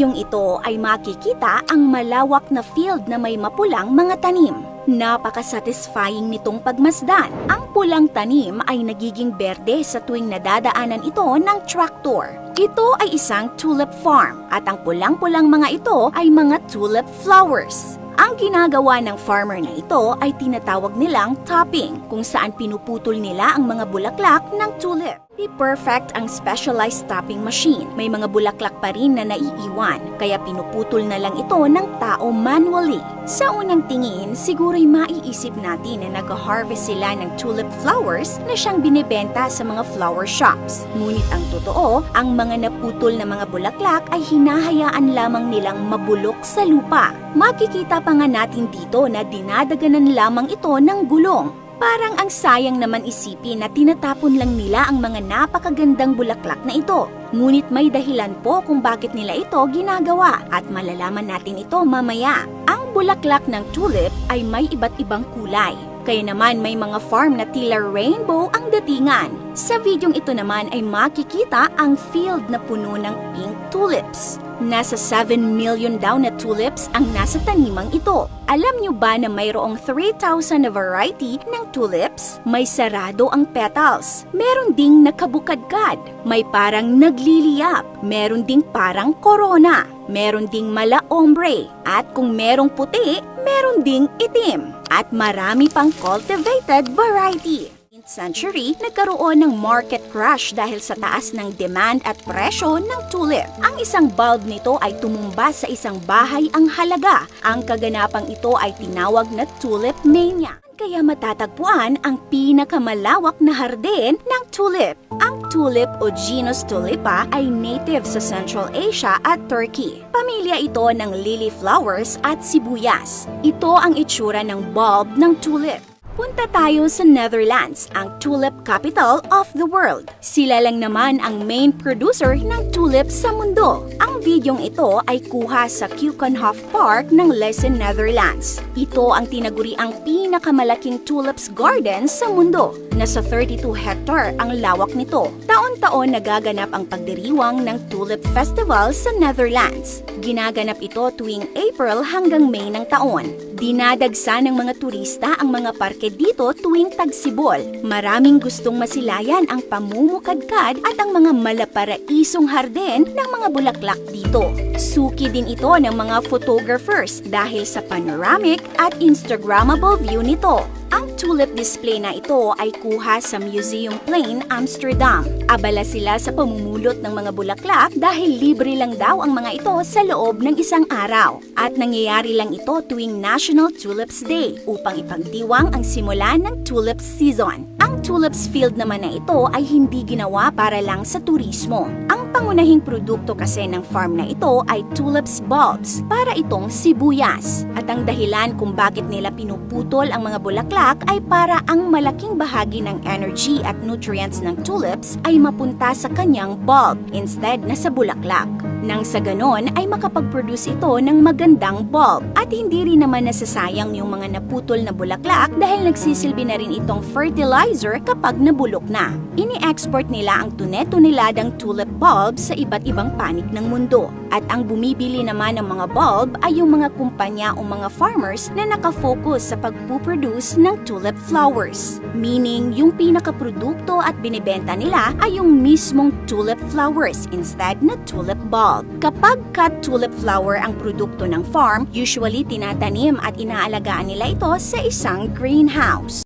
bidyong ito ay makikita ang malawak na field na may mapulang mga tanim. Napaka-satisfying nitong pagmasdan. Ang pulang tanim ay nagiging berde sa tuwing nadadaanan ito ng traktor. Ito ay isang tulip farm at ang pulang-pulang mga ito ay mga tulip flowers. Ang ginagawa ng farmer na ito ay tinatawag nilang topping, kung saan pinuputol nila ang mga bulaklak ng tulip. Di perfect ang specialized topping machine. May mga bulaklak pa rin na naiiwan, kaya pinuputol na lang ito ng tao manually. Sa unang tingin, siguro'y maiisip natin na nag-harvest sila ng tulip flowers na siyang binibenta sa mga flower shops. Ngunit ang totoo, ang mga naputol na mga bulaklak ay hinahayaan lamang nilang mabulok sa lupa. Makikita pa nga natin dito na dinadaganan lamang ito ng gulong. Parang ang sayang naman isipin na tinatapon lang nila ang mga napakagandang bulaklak na ito. Ngunit may dahilan po kung bakit nila ito ginagawa at malalaman natin ito mamaya. Ang bulaklak ng tulip ay may iba't ibang kulay. Kaya naman may mga farm na tila rainbow ang datingan. Sa videong ito naman ay makikita ang field na puno ng pink tulips. Nasa 7 million daw na tulips ang nasa tanimang ito. Alam nyo ba na mayroong 3,000 na variety ng tulips? May sarado ang petals. Meron ding nakabukadkad. May parang nagliliyap. Meron ding parang corona. Meron ding mala ombre. At kung merong puti, meron ding itim. At marami pang cultivated variety. Century, nagkaroon ng market crash dahil sa taas ng demand at presyo ng tulip. Ang isang bulb nito ay tumumba sa isang bahay ang halaga. Ang kaganapang ito ay tinawag na tulip mania. Kaya matatagpuan ang pinakamalawak na hardin ng tulip. Ang tulip o genus Tulipa ay native sa Central Asia at Turkey. Pamilya ito ng lily flowers at sibuyas. Ito ang itsura ng bulb ng tulip. Punta tayo sa Netherlands, ang tulip capital of the world. Sila lang naman ang main producer ng tulip sa mundo. Ang videong ito ay kuha sa Keukenhof Park ng Leiden, Netherlands. Ito ang tinaguriang pinakamalaking tulips garden sa mundo. Nasa 32 hectare ang lawak nito. Taon-taon nagaganap ang pagdiriwang ng Tulip Festival sa Netherlands. Ginaganap ito tuwing April hanggang May ng taon. Dinadagsa ng mga turista ang mga parke dito tuwing tagsibol. Maraming gustong masilayan ang pamumukadkad at ang mga malaparaisong hardin ng mga bulaklak dito. Suki din ito ng mga photographers dahil sa panoramic at Instagrammable view nito. Ang tulip display na ito ay kuha sa Museumplein, Amsterdam. Abala sila sa pamumulot ng mga bulaklak dahil libre lang daw ang mga ito sa loob ng isang araw. At nangyayari lang ito tuwing National Tulips Day upang ipagdiwang ang simula ng tulips season. Ang tulips field naman na ito ay hindi ginawa para lang sa turismo. Ang pangunahing produkto kasi ng farm na ito ay tulips bulbs para itong sibuyas. At ang dahilan kung bakit nila pinuputol ang mga bulaklak ay para ang malaking bahagi ng energy at nutrients ng tulips ay mapunta sa kanyang bulb instead na sa bulaklak. Nang sa ganon ay makapag-produce ito ng magandang bulb at hindi rin naman nasasayang yung mga naputol na bulaklak dahil nagsisilbi na rin itong fertilizer kapag nabulok na. Ini-export nila ang tunay-tuniladang tulip bulb sa iba't ibang panig ng mundo. At ang bumibili naman ng mga bulb ay yung mga kumpanya o mga farmers na nakafocus sa pagpuproduce ng tulip flowers. Meaning, yung pinakaprodukto at binibenta nila ay yung mismong tulip flowers instead na tulip bulb. Kapag cut tulip flower ang produkto ng farm, usually tinatanim at inaalagaan nila ito sa isang greenhouse.